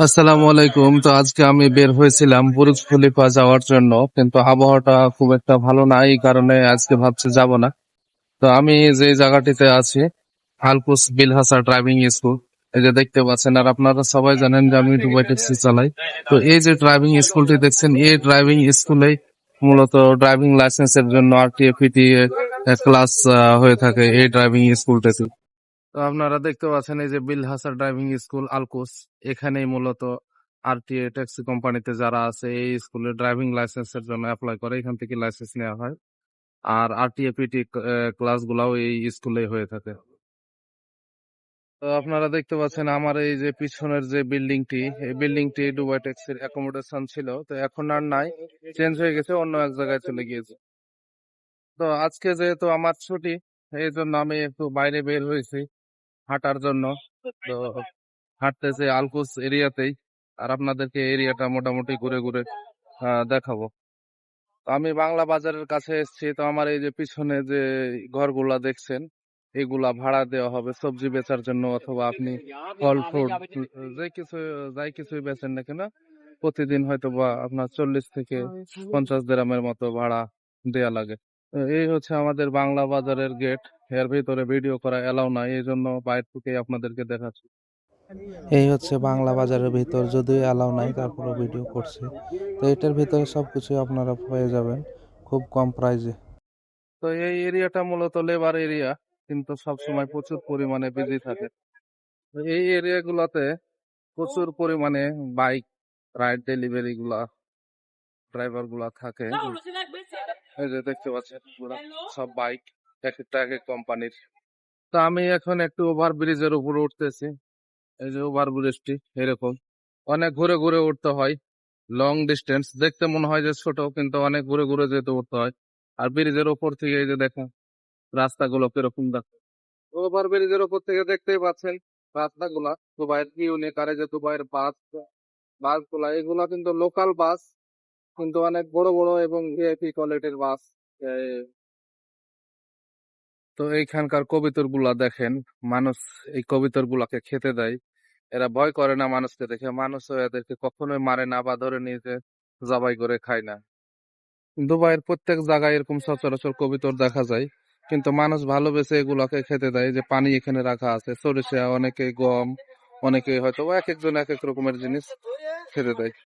আসসালামু আলাইকুম। তো আজকে আমি বের হয়েছিলাম বুরুজ খলিফা যাওয়ার জন্য, কিন্তু আবহাওয়াটা খুব একটা ভালো না, এই কারণে আজকে ভাবছি যাব না। তো আমি যে জায়গাটিতে আছি, আলকুস বিলহাসা ড্রাইভিং স্কুল, এই যে দেখতে পাচ্ছেন। আর আপনারা সবাই জানেন যে আমি দুবাই ট্যাক্সি চালাই। তো এই যে ড্রাইভিং স্কুলটি দেখছেন, এই ড্রাইভিং স্কুলেই মূলত ড্রাইভিং লাইসেন্সের জন্য আরটিএ পিটিএ ক্লাস হয়ে থাকে এই ড্রাইভিং স্কুলটাতে। তো আপনারা দেখতে পাচ্ছেন এই যে বিল হাসান ড্রাইভিং স্কুল আলকুস, এখানেই মূলত আরটিএ ট্যাক্সি কোম্পানিতে যারা আছে এই স্কুলে ড্রাইভিং লাইসেন্সের জন্য অ্যাপ্লাই করে, এখান থেকে লাইসেন্স নেওয়া হয়। আর আরটিএ পিটি ক্লাস গুলাও এই স্কুলেই হয়ে থাকে। তো আপনারা দেখতে পাচ্ছেন আমার এই যে পিছনের যে বিল্ডিংটি, এই বিল্ডিংটি দুবাই ট্যাক্সির অ্যাকোমোডেশন ছিল, তো এখন আর নাই, চেঞ্জ হয়ে গেছে, অন্য এক জায়গায় চলে গিয়েছে। তো আজকে যেহেতু আমার ছুটি, এই জন্য আমি একটু বাইরে বের হয়েছি হাঁটার জন্য। তো হাঁটতেছে আলকুস এরিয়াতেই, আর আপনাদেরকে এরিয়াটা মোটামুটি ঘুরে ঘুরে দেখাবো। তো আমি বাংলা বাজারের কাছে এসেছি। তো আমার এই যে পিছনে যে ঘরগুলা দেখছেন, এগুলা ভাড়া দেওয়া হবে সবজি বেচার জন্য, অথবা আপনি ফল ফ্রুট যে কিছু যাই কিছুই বেচেন না কেন, প্রতিদিন হয়তো বা আপনার 40 থেকে 50 দিরহামের মতো ভাড়া দেয়া লাগে। তো এই হচ্ছে আমাদের বাংলা বাজারের গেট। এর ভিতরে ভিডিও করা এলাও নাই, এই জন্য বাইরে থেকেই আপনাদেরকে দেখাচ্ছি। এই হচ্ছে বাংলা বাজারের ভিতর, যদিও অ্যালাউ নাই তারপরে ভিডিও করছে। তো এটার ভিতরে সবকিছু আপনারা পেয়ে যাবেন খুব কম প্রাইজে। তো এই এরিয়াটা মূলত লেবার এরিয়া, কিন্তু সবসময় প্রচুর পরিমাণে বিজি থাকে। তো এই এরিয়া গুলাতে প্রচুর পরিমাণে বাইক রাইড ডেলিভারি গুলা ড্রাইভার গুলা থাকে। এই যে দেখতে পাচ্ছেন পুরা সব বাইক, এক একটা এক এক কোম্পানির। তো আমি এখন একটু ওভার ব্রিজের উপরে উঠতেছি। এই যে ওভার ব্রিজটি এরকম অনেক ঘুরে ঘুরে উঠতে হয়, লং ডিস্টেন্স। দেখতে মনে হয় যে ছোট, কিন্তু অনেক ঘুরে ঘুরে যেতে উঠতে হয়। আর ব্রিজের ওপর থেকে এই যে দেখেন রাস্তাগুলো কিরকম, দেখো ওভার ব্রিজের ওপর থেকে দেখতেই পাচ্ছেন রাস্তাগুলা। দুবাইয়ের কি ইউনিক, আর এই যে দুবাইয়ের বাসগুলা, এগুলা কিন্তু লোকাল বাস, কিন্তু অনেক বড় বড় এবং ভিআইপি কোয়ালিটির বাস। তো এইখানকার কবিতর গুলা দেখেন, মানুষ এই কবিতর গুলাকে খেতে দেয়। এরা ভয় করে না মানুষকে দেখে, মানুষও এদেরকে কখনোই মারে না বা ধরে নিয়ে যে জবাই করে খায় না। দুবাইয়ের প্রত্যেক জায়গায় এরকম সচরাচর কবিতর দেখা যায়, কিন্তু মানুষ ভালোবেসে এগুলাকে খেতে দেয়। যে পানি এখানে রাখা আছে, সরিষা, অনেকে গম, অনেকে হয়তো এক একজন এক এক রকমের জিনিস খেতে দেয়।